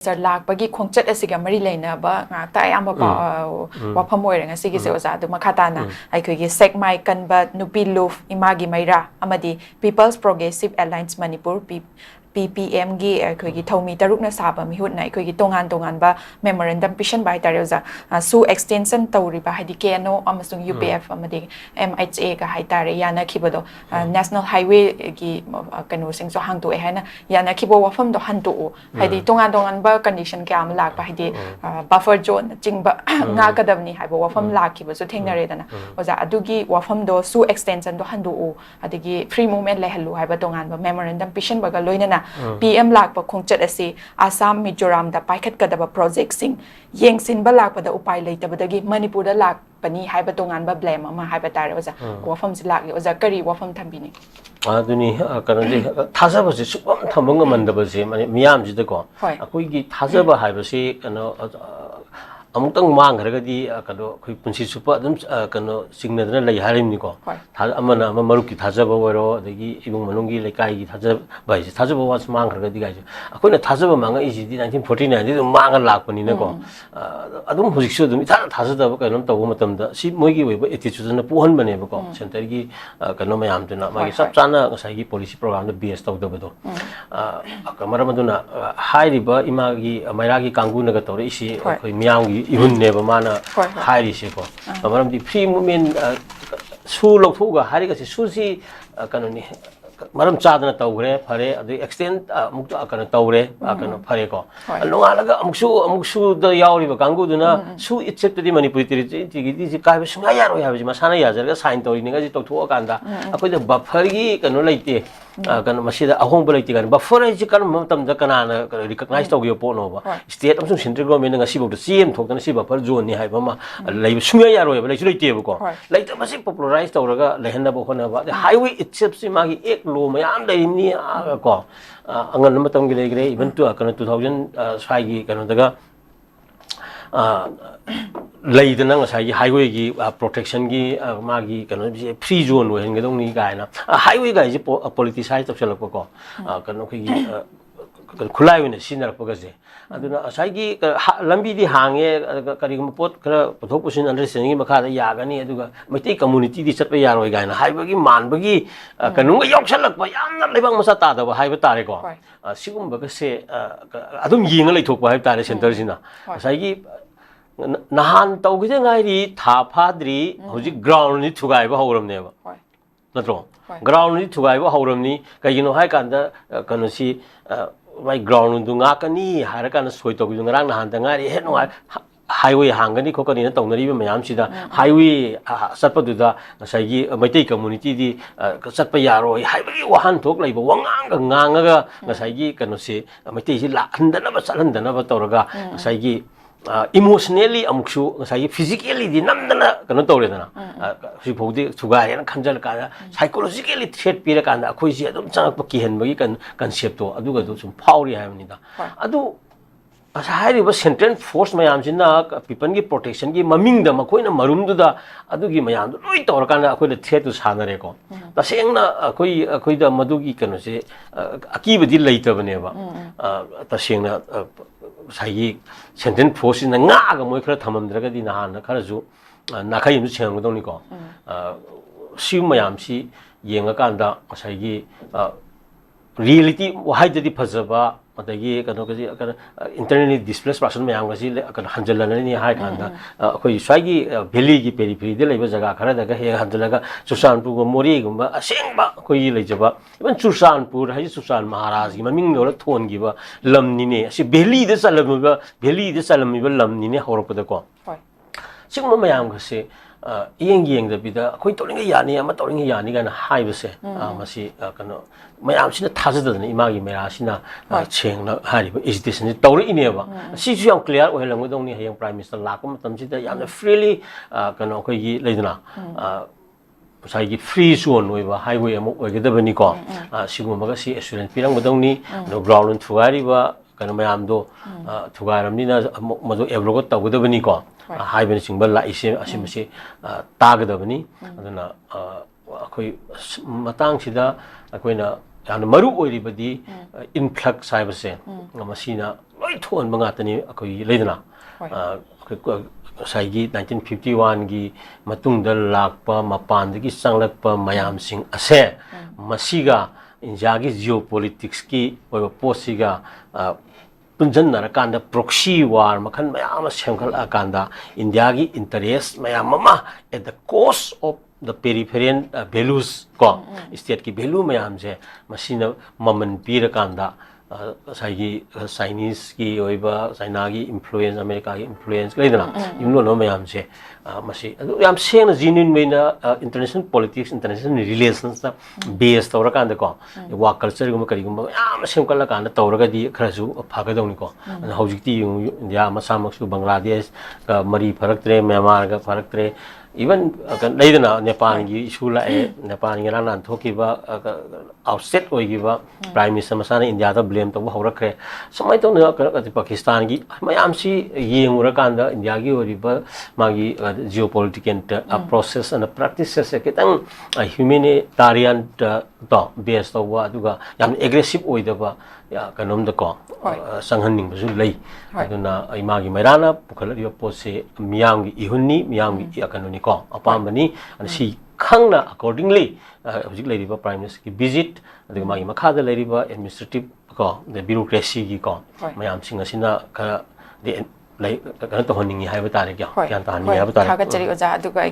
ꯂꯥꯛꯄꯒꯤ ꯈꯣꯡꯆꯠ ꯑꯁꯤꯒ ꯃꯔꯤ ꯂꯩꯅꯕ ꯉꯥꯛꯇ ꯑꯌꯥꯝꯕ ꯋꯥꯐꯝ ꯑꯣꯏꯔꯦ ꯉꯁꯤꯒꯤꯁꯦ ꯑꯣꯖꯥ ꯑꯗꯨ ꯃꯈꯥ ꯇꯥꯅ ꯑꯩꯈꯣꯏꯒꯤ ꯁꯦꯛꯃꯥꯏ ꯀꯟꯕ ꯅꯨꯄꯤ ꯂꯨꯞ ꯏꯃꯥꯒꯤ ꯃꯩꯔꯥ ꯑꯃꯗꯤ ꯄꯤꯄꯜꯁ ꯄ꯭ꯔꯣꯒ꯭ꯔꯦꯁꯤꯚ ꯑꯦꯂꯥꯏꯟꯁ ꯃꯅꯤꯄꯨꯔ PPMꯒꯤ ꯑꯩꯈꯣꯏꯒꯤ ꯊꯧꯃꯤ ꯇꯔꯨꯛꯅ ꯁꯥꯕ ꯃꯤꯍꯨꯠꯅ ꯑꯩꯈꯣꯏꯒꯤ ꯇꯣꯉꯥꯟ ꯇꯣꯉꯥꯟꯕ ꯃꯦꯃꯣꯔꯦꯟꯗꯝ ꯄꯤꯁꯟꯕ ꯍꯥꯏꯇꯥꯔꯦ ꯑꯣꯖꯥ ꯁꯨ ꯑꯦꯛꯁꯇꯦꯟꯁꯟ ꯇꯧꯔꯤꯕ ꯍꯥꯏꯗꯤ KNO ꯑꯃꯁꯨꯡ UPF ꯑꯃꯗꯤ MHAꯒ ꯍꯥꯏꯇꯥꯔꯦ ꯌꯥꯅꯈꯤꯕꯗꯣ ꯅꯦꯁꯅꯦꯜ ꯍꯥꯏꯋꯦꯒꯤ ꯀꯩꯅꯣꯁꯤꯡꯁꯨ ꯍꯥꯡꯗꯣꯛꯑꯦ ꯍꯥꯏꯅ ꯌꯥꯅꯈꯤꯕ ꯋꯥꯐꯝꯗꯣ ꯍꯟꯇꯣꯛꯎ ꯍꯥꯏꯗꯤ ꯇꯣꯉꯥꯟ ꯇꯣꯉꯥꯟꯕ ꯀꯟꯗꯤꯁꯟ ꯀꯌꯥ ꯑꯃ ꯂꯥꯛꯄ ꯍꯥꯏꯗꯤ ꯕꯐꯔ ꯖꯣꯟ ꯆꯤꯡꯕ ꯉꯥꯛꯀꯗꯕꯅꯤ ꯍꯥꯏꯕ ꯋꯥꯐꯝ ꯂꯥꯛꯈꯤꯕꯁꯨ ꯊꯦꯡꯅꯔꯦꯗꯅ ꯑꯣꯖꯥ ꯑꯗꯨꯒꯤ ꯋꯥꯐꯝꯗꯣ ꯁꯨ ꯑꯦꯛꯁꯇꯦꯟꯁꯟꯗꯣ ꯍꯟꯗꯣꯛꯎ ꯑꯗꯒꯤ ꯐ꯭ꯔꯤ ꯃꯨꯚꯃꯦꯟ ꯂꯩꯍꯜꯂꯨ ꯍꯥꯏꯕ ꯇꯣꯉꯥꯟꯕ ꯃꯦꯃꯣꯔꯦꯟꯗꯝ ꯄꯤꯁꯟꯕꯒ ꯂꯣꯏꯅꯅ PM ꯂꯥꯛꯄ ꯈꯣꯡꯆꯠ ꯑꯁꯤ ꯑꯁꯥꯝ ꯃꯤꯖꯣꯔꯥꯝꯗ ꯄꯥꯏꯈꯠꯀꯗꯕ ꯄ꯭ꯔꯣꯖꯦꯛꯁꯤꯡ ꯌꯦꯡꯁꯤꯟꯕ ꯂꯥꯛꯄꯗ ꯎꯄꯥꯏ ꯂꯩꯇꯕꯗꯒꯤ ꯃꯅꯤꯄꯨꯔꯗ ꯂꯥꯛꯄꯅꯤ ꯍꯥꯏꯕ ꯇꯣꯉꯥꯟꯕ ꯕ꯭ꯂꯦꯝ ꯑꯃ ꯍꯥꯏꯕ ꯇꯥꯔꯦ ꯑꯣꯖꯥ ꯋꯥꯐꯝꯁꯤ ꯂꯥꯛꯂꯤ ꯑꯣꯖꯥ ꯀꯔꯤ ꯋꯥꯐꯝ ꯊꯝꯕꯤꯅꯤ ꯑꯗꯨꯅꯤ ꯀꯩꯅꯣꯗꯤ ꯊꯥꯖꯕꯁꯦ ꯁꯨꯛꯐꯝ ꯊꯝꯕ ꯉꯝꯃꯟꯗꯕꯁꯦ ꯃꯤꯌꯥꯝꯁꯤꯗꯀꯣ ꯑꯩꯈꯣꯏꯒꯤ ꯊꯥꯖꯕ ꯍꯥꯏꯕꯁꯤ ꯀꯩꯅꯣ ꯑꯃꯨꯛꯇꯪ ꯃꯥꯡꯈ꯭ꯔꯒꯗꯤ ꯀꯩꯅꯣ ꯑꯩꯈꯣꯏ ꯄꯨꯟꯁꯤ ꯆꯨꯞꯄ ꯑꯗꯨꯝ ꯀꯩꯅꯣ ꯆꯤꯡꯅꯗꯅ ꯂꯩ ꯍꯥꯏꯔꯤꯕꯅꯤꯀꯣ ꯑꯃꯅ ꯑꯃ ꯃꯔꯨꯞꯀꯤ ꯊꯥꯖꯕ ꯑꯣꯏꯔꯣ ꯑꯗꯒꯤ ꯏꯃꯨꯡ ꯃꯅꯨꯡꯒꯤ ꯂꯩꯀꯥꯏꯒꯤ ꯊꯥꯖꯕ ꯍꯥꯏꯁꯦ ꯊꯥꯖꯕ ꯋꯥꯠꯁꯨ ꯃꯥꯡꯈ꯭ꯔꯒꯗꯤ ꯒꯥꯏꯁꯦ ꯑꯩꯈꯣꯏꯅ ꯊꯥꯖꯕ ꯃꯥꯡꯉꯛꯏꯁꯤꯗꯤ 1949ꯗꯤ ꯑꯗꯨꯝ ꯃꯥꯡꯉ ꯂꯥꯛꯄꯅꯤꯅꯀꯣ ꯑꯗꯨꯝ ꯍꯧꯖꯤꯛꯁꯨ ꯑꯗꯨꯝ ꯏꯊꯥ ꯊꯥꯖꯗꯕ ꯀꯩꯅꯣꯝ ꯇꯧꯕ ꯃꯇꯝꯗ ꯁꯤ ꯃꯣꯏꯒꯤ ꯑꯣꯏꯕ ꯑꯦꯇꯤꯆꯨꯗꯅ ꯄꯣꯛꯍꯟꯕꯅꯦꯕꯀꯣ ꯁꯦꯟꯇꯔꯒꯤ ꯀꯩꯅꯣ ꯃꯌꯥꯝꯗꯨꯅ ꯃꯥꯒꯤ ꯆꯞ ꯆꯥꯅ ꯉꯁꯥꯏꯒꯤ ꯄꯣꯂꯤꯁꯤ ꯄ꯭ꯔꯣꯒ꯭ꯔꯥꯝꯗ ꯕꯦꯁ ꯇꯧꯗꯕꯗꯣ ꯃꯔꯝ ꯑꯗꯨꯅ ꯍꯥꯏꯔꯤꯕ ꯏꯃꯥꯒꯤ ꯃꯩꯔꯥꯒꯤ ꯀꯥꯡꯕꯨꯅꯒ ꯇꯧꯔꯛꯏꯁꯤ ꯑꯩꯈꯣꯏ ꯃꯤꯌꯥꯝꯒꯤ ꯏꯍꯨꯟꯅꯦꯕ ꯃꯥꯅ ꯍꯥꯏꯔꯤꯁꯦꯀꯣ ꯃꯔꯝꯗꯤ ꯐ꯭ꯔꯤ ꯃꯨꯚꯃꯦꯟ ꯁꯨ ꯂꯧꯊꯣꯛꯎꯒ ꯍꯥꯏꯔꯒꯁꯤ ꯁꯨꯁꯤ ꯀꯩꯅꯣꯅꯤ ꯃꯔꯝ ꯆꯥꯗꯅ ꯇꯧꯈ꯭ꯔꯦ ꯐꯔꯦ ꯑꯗꯩ ꯑꯦꯛꯁꯇꯦꯟ ꯑꯃꯨꯛ ꯀꯩꯅꯣ ꯇꯧꯔꯦ ꯀꯩꯅꯣ ꯐꯔꯦꯀꯣ ꯅꯣꯡꯉꯥꯜꯂꯒ ꯑꯃꯨꯛꯁꯨꯗ ꯌꯥꯎꯔꯤꯕ ꯀꯥꯡꯕꯨꯗꯨꯅ ꯁꯨ ꯏꯠꯁꯦꯞꯇꯗꯤ ꯃꯅꯤꯄꯨꯔꯤ ꯇꯦꯔꯤꯇꯣꯔꯤꯁꯤ ꯀꯥꯏꯕ ꯁꯨꯡꯌꯥ ꯌꯥꯔꯣꯏ ꯍꯥꯏꯕꯁꯤ ꯃꯁꯥꯅ ꯌꯥꯖꯔꯒ ꯁꯥꯏꯟ ꯇꯧꯔꯤꯅꯤꯉꯩꯁꯤ ꯇꯧꯊꯣꯛꯑꯀꯥꯟꯗ ꯑꯩꯈꯣꯏꯗ ꯕꯐꯔꯒꯤ ꯀꯩꯅꯣ ꯂꯩꯇꯦ ꯀꯩꯅꯣ ꯃꯁꯤꯗ ꯑꯍꯣꯡꯕ ꯂꯩꯇꯦ ꯀꯥꯏꯅ ꯕꯐꯔ ꯍꯥꯏꯁꯤ ꯀꯔꯝꯕ ꯃꯇꯝꯗ ꯀꯅꯥꯅ ꯔꯤꯀꯛꯅꯥꯏꯖ ꯇꯧꯈꯤꯕ ꯄꯣꯠꯅꯣꯕ ꯁ꯭ꯇꯦꯠ ꯑꯃꯁꯨꯡ ꯁꯦꯟꯇ꯭ꯔꯦꯜ ꯒꯣꯔꯃꯦꯟꯅ ꯉꯁꯤꯐꯥꯎꯗ ꯆꯦ ꯑꯃ ꯊꯣꯛꯇꯅ ꯁꯤ ꯕꯐꯔ ꯖꯣꯟꯅꯤ ꯍꯥꯏꯕ ꯑꯃ ꯂꯩꯕ ꯁꯨꯡꯌꯥ ꯌꯥꯔꯣꯏꯕ ꯂꯩꯁꯨ ꯂꯩꯇꯦꯕꯀꯣ ꯂꯩꯇꯕꯁꯤ ꯄꯣꯄꯨꯂꯔꯥꯏꯖ ꯇꯧꯔꯒ ꯂꯩꯍꯟꯅꯕ ꯍꯣꯠꯅꯕ ꯑꯗꯩ ꯍꯥꯏꯋꯦ ꯏꯠꯁꯦꯞꯁꯤ ꯃꯥꯒꯤ ꯑꯦꯛ ꯂꯣ ꯃꯌꯥꯝ ꯂꯩꯔꯤꯕꯅꯤ ꯀꯣ ꯑꯉꯟꯕ ꯃꯇꯝꯒꯤ ꯂꯩꯈ꯭ꯔꯦ ꯏꯚꯟ ꯀꯩꯅꯣ 2000 ꯁ꯭ꯋꯥꯏꯒꯤ ꯀꯩꯅꯣꯗꯒ ꯂꯩꯗꯅ ꯉꯁꯥꯏꯒꯤ ꯍꯥꯏꯋꯦꯒꯤ ꯄ꯭ꯔꯣꯇꯦꯛꯁꯟꯒꯤ ꯃꯥꯒꯤ ꯀꯩꯅꯣꯁꯦ ꯐ꯭ꯔꯤ ꯖꯣꯟ ꯑꯣꯏꯍꯟꯒꯗꯧꯅꯤ ꯀꯥꯏꯅ ꯍꯥꯏꯋꯦ ꯒꯥꯏꯁꯦ ꯄꯣꯂꯤꯇꯤꯁꯥꯏꯖ ꯇꯧꯁꯜꯂꯛꯄꯀꯣ ꯀꯩꯅꯣ ꯑꯩꯈꯣꯏꯒꯤ ꯈꯨꯠꯂꯥꯏ ꯑꯣꯏꯅ ꯁꯤꯖꯤꯟꯅꯔꯛꯄꯒꯁꯦ ꯑꯗꯨꯅ ꯉꯁꯥꯏꯒꯤ ꯂꯝꯕꯤꯗꯤ ꯍꯥꯡꯉꯦ ꯀꯔꯤꯒꯨꯝꯕ ꯄꯣꯠ ꯈꯔ ꯄꯨꯊꯣꯛ ꯄꯨꯁꯤꯟ ꯑꯟꯗꯔꯁꯇꯦꯟꯗꯤꯡꯒꯤ ꯃꯈꯥꯗ ꯌꯥꯒꯅꯤ ꯑꯗꯨꯒ ꯃꯩꯇꯩ ꯀꯝꯃꯨꯅꯤꯇꯤꯗꯤ ꯆꯠꯄ ꯌꯥꯔꯣꯏ ꯀꯥꯏꯅ ꯍꯥꯏꯕꯒꯤ ꯃꯥꯟꯕꯒꯤ ꯀꯩꯅꯣꯝꯒ ꯌꯥꯎꯁꯜꯂꯛꯄ ꯌꯥꯝꯅ ꯂꯩꯕꯥꯛ ꯃꯆꯥ ꯇꯥꯗꯕ ꯍꯥꯏꯕ ꯇꯥꯔꯦꯀꯣ ꯁꯤꯒꯨꯝꯕꯒꯁꯦ ꯑꯗꯨꯝ ꯌꯦꯡꯉ ꯂꯩꯊꯣꯛꯄ ꯍꯥꯏꯕ ꯇꯥꯔꯦ ꯁꯦꯟꯇꯔꯁꯤꯅ ꯉꯁꯥꯏꯒꯤ ꯅꯍꯥꯟ ꯇꯧꯈꯤꯗ ꯉꯥꯏꯔꯤ ꯊꯥ ꯐꯥꯗ꯭ꯔꯤ ꯍꯧꯖꯤꯛ ꯒ꯭ꯔꯥꯎꯟꯗꯤ ꯊꯨꯒꯥꯏꯕ ꯍꯧꯔꯕꯅꯦꯕ ꯅꯠꯇ꯭ꯔꯣ ꯒ꯭ꯔꯥꯎꯟꯗꯤ ꯊꯨꯒꯥꯏꯕ ꯍꯧꯔꯕꯅꯤ ꯀꯩꯒꯤꯅꯣ ꯍꯥꯏ ꯀꯥꯟꯗ ꯀꯩꯅꯣꯁꯤ ꯃꯥꯏ ꯒ꯭ꯔꯥꯎꯟꯗꯨ ꯉꯥꯛꯀꯅꯤ ꯍꯥꯏꯔꯀꯥꯟꯗ ꯁꯣꯏ ꯇꯧꯕꯤꯗꯨ ꯉꯔꯥꯡ ꯅꯍꯥꯟꯗ ꯉꯥꯏꯔꯤ ꯍꯦꯛ ꯅꯨꯡꯉꯥꯏ ꯍꯥꯏꯋꯦ ꯍꯥꯡꯒꯅꯤ ꯈꯣꯠꯀꯅꯤꯅ ꯇꯧꯅꯔꯤꯕ ꯃꯌꯥꯝꯁꯤꯗ ꯍꯥꯏꯋꯦ ꯆꯠꯄꯗꯨꯗ ꯉꯁꯥꯏꯒꯤ ꯃꯩꯇꯩ ꯀꯝꯃꯨꯅꯤꯇꯤꯗꯤ ꯆꯠꯄ ꯌꯥꯔꯣꯏ ꯍꯥꯏꯕꯒꯤ ꯋꯥꯍꯟꯊꯣꯛ ꯂꯩꯕ ꯋꯥꯉꯥꯡꯒ ꯉꯥꯡꯉꯒ ꯉꯁꯥꯏꯒꯤ ꯀꯩꯅꯣꯁꯤ ꯃꯩꯇꯩꯁꯤ ꯂꯥꯛꯍꯟꯗꯅꯕ ꯆꯠꯍꯟꯗꯅꯕ ꯇꯧꯔꯒ ꯉꯁꯥꯏꯒꯤ इमोशनली अमुकसु ngसाई फिजिकली दि नमदना कनो तौरेदना हजि फौदि थुगायना खंजल कादा साइकोलॉजिकली थ्रेट पिरा कांदा अखोइ सि अदुम चंगप किहनबगी कन्सेप्ट तो अदुगा दु सुम फावरि हायमनिदा अदु हाइरिबा सेंट्रल फोर्स मयामसिना पीपल की प्रोटेक्शन की ममिंगदा मखोइना मरुमदुदा अदुगी मयामदु लोइ तौरकांदा अखोइदा थ्रेट तु सानरेको तसेंगना अखोइदा मदुगी कनोसे अकीबदि लेइतबनेबा तसेंगना साइगी सेंट्रल फोर्स इन ngaga moi khara thamamdragadi nahan kharaju nakhai mu chengdongni ko si mayam si yenga kanda saigi reality wahaidadi phajaba adagi kano kaji internally displaced person mayam gasi kan hanjalanani hai kanda khoi saigi valley gi periphery de leiba jaga khara daga he hanjalaga Churachandpur go mori gumba asengba khoi leijaba even Churachandpur hai Churachandpur Maharaj gi maming dora thon gi ba lamni ne si valley de salamiba lamni ne horopada ko sigma mayam gasi yeng da bida khoi toringa yani ama toringa yani gana haibase masi kano mayam sina thajadana imagi mera sina chengna hariba agitation ni tawri ineba si ju yam clear ohelang dongni hayang prime minister lakum tamsida yamna freely kano khoi gi leidana साइगी free zone होइबा highway अमु ओइगदबनी को सिगुमगा सि assurance पिरंग बदौनी no ground थुगारिबा कनो मयामदो थुगारमनिना मदो एब्रोगो तगदबनी को हाइबन सिंगबा लाइसे असिमसे तागदबनी अदना अखोइ मतांग सिदा अखोइना यान मरु ओइरिबदी influx हाइबसे मसिना loi thon bangatani akoi leidana saigi 1951 gi matungda lakpa mapandagi sanglakpa mayam sing ase masiga India gi geopolitics ki oiba posiga punjan narakanda proxy war makhan mayam semkhal akanda India gi interest mayam mama at the cost of the peripheral values ko state ki value mayam je masina maman pirakanda saigi Chinese ki oiba China gi influence America gi influence leidana imno no mayam je masi yam seng genuine meina international politics international relations na based tawrakanda ko wa culture gum kari gum yam semkala kana tawraga di kharaju phagadawni ko hojikti India masamaksu Bangladesh ka mari pharaktre Myanmar ga pharaktre even leidana Nepal gi issue la Nepal gi ran thokiba outset oigiba prime minister masana India da blame to horakre samai to na Pakistan gi mayam si yengura kanda India gi oriba magi geopolitical process and practices kitang humanitarian to based to wa duga yam aggressive oidaba ya kanom da ko sanghaning basu lei aduna imagi mairana pukhalari pose miyam gi ihunni miyam gi akanoni ko apambani and si khangna accordingly hojik leiriba prime minister ki visit aduga magi makhada leiriba administrative ko the bureaucracy gi ko mayam sing asina ka de lai ka to honingi haiba tare kya kyan ta ni haiba tare ka chari oja aduga